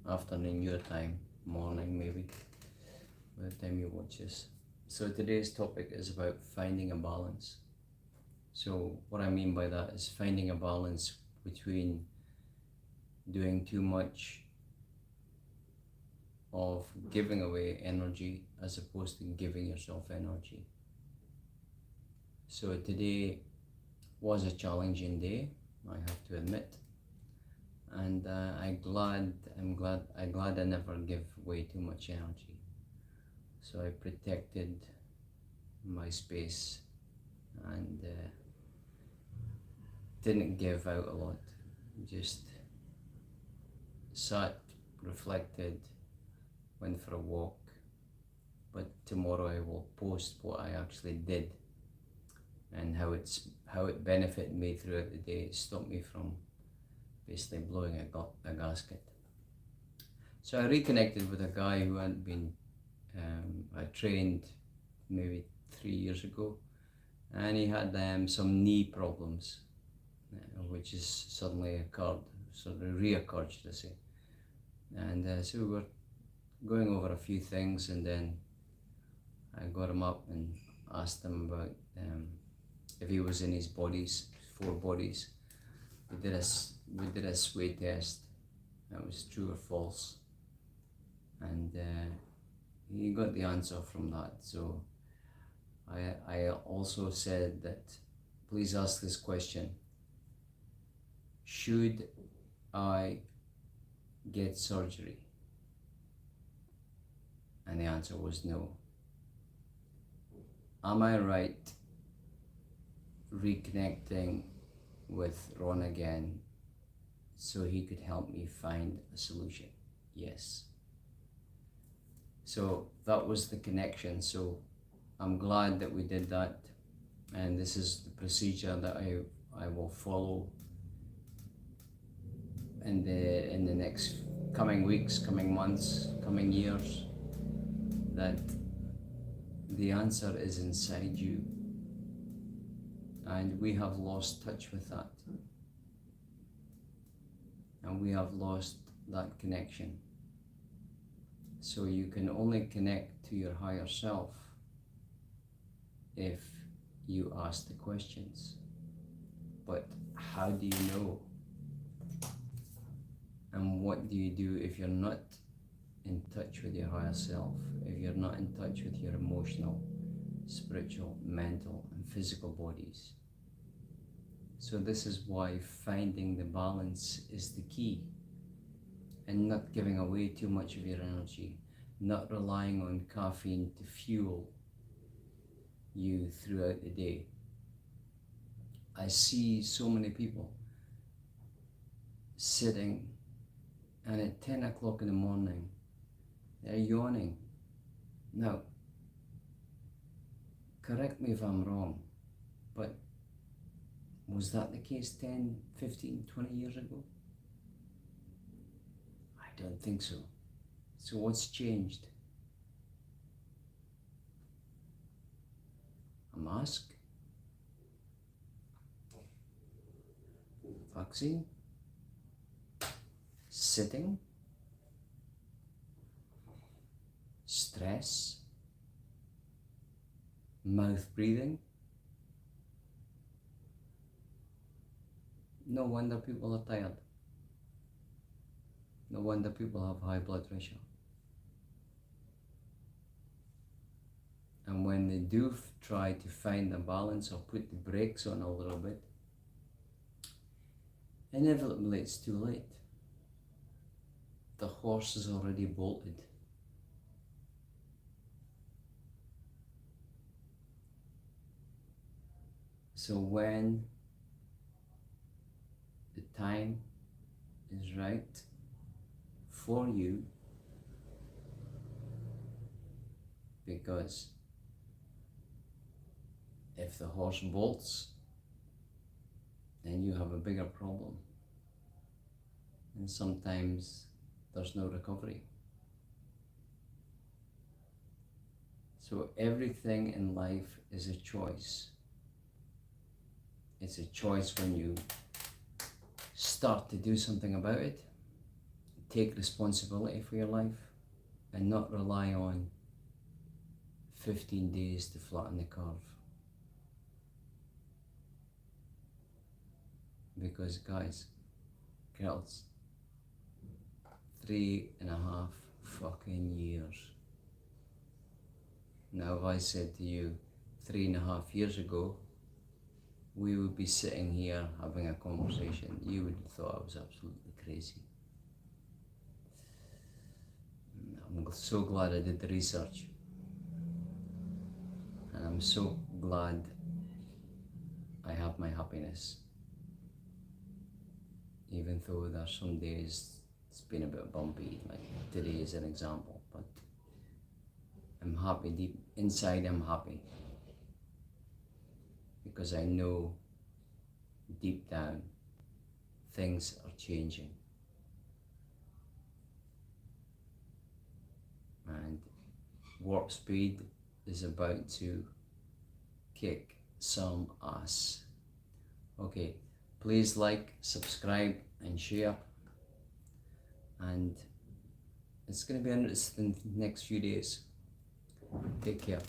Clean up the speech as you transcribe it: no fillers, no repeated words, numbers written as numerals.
afternoon your time, morning maybe, by the time you watch this. So today's topic is about finding a balance. So what I mean by that is finding a balance between doing too much of giving away energy as opposed to giving yourself energy. So today was a challenging day, I have to admit, and I'm glad I never give away too much energy. So I protected my space and didn't give out a lot. Just sat, reflected, went for a walk. But tomorrow I will post what I actually did and how it benefited me throughout the day. It stopped me from basically blowing a gasket. So I reconnected with a guy who hadn't been, I trained maybe 3 years ago, and he had some knee problems, which is suddenly reoccurred, should I say. And so we were going over a few things, and then I got him up and asked him about if he was in his 4 bodies. We did a sway test. That was true or false, and he got the answer from that. So I also said that please ask this question: should I get surgery? And the answer was no. Am I right reconnecting with Ron again so he could help me find a solution? Yes. So that was the connection. So I'm glad that we did that, and this is the procedure that I will follow in the next coming weeks, coming months, coming years. That the answer is inside you, and we have lost touch with that, and we have lost that connection. So you can only connect to your higher self if you ask the questions. But how do you know? And what do you do if you're not in touch with your higher self, if you're not in touch with your emotional, spiritual, mental and physical bodies? So this is why finding the balance is the key, and not giving away too much of your energy, not relying on caffeine to fuel you throughout the day. I see so many people sitting, and at 10 o'clock in the morning they're yawning. Now, correct me if I'm wrong, but was that the case 10, 15, 20 years ago? I don't think so. So what's changed? A mask? Vaccine? Sitting? Stress? Mouth breathing? No wonder people are tired. No wonder people have high blood pressure. And when they do try to find a balance or put the brakes on a little bit, inevitably it's too late. The horse is already bolted. So when the time is right for you, because if the horse bolts, then you have a bigger problem, and sometimes there's no recovery. So everything in life is a choice. It's a choice when you start to do something about it, take responsibility for your life and not rely on 15 days to flatten the curve. Because guys, girls, 3.5 fucking years. Now if I said to you 3.5 years ago, we would be sitting here having a conversation, you would have thought I was absolutely crazy. I'm so glad I did the research. And I'm so glad I have my happiness. Even though there's some days it's been a bit bumpy, like today is an example, but I'm happy deep inside. I'm happy because I know deep down things are changing, and Warp Speed is about to kick some ass. Okay, please like, subscribe and share, and it's going to be interesting the next few days. Take care.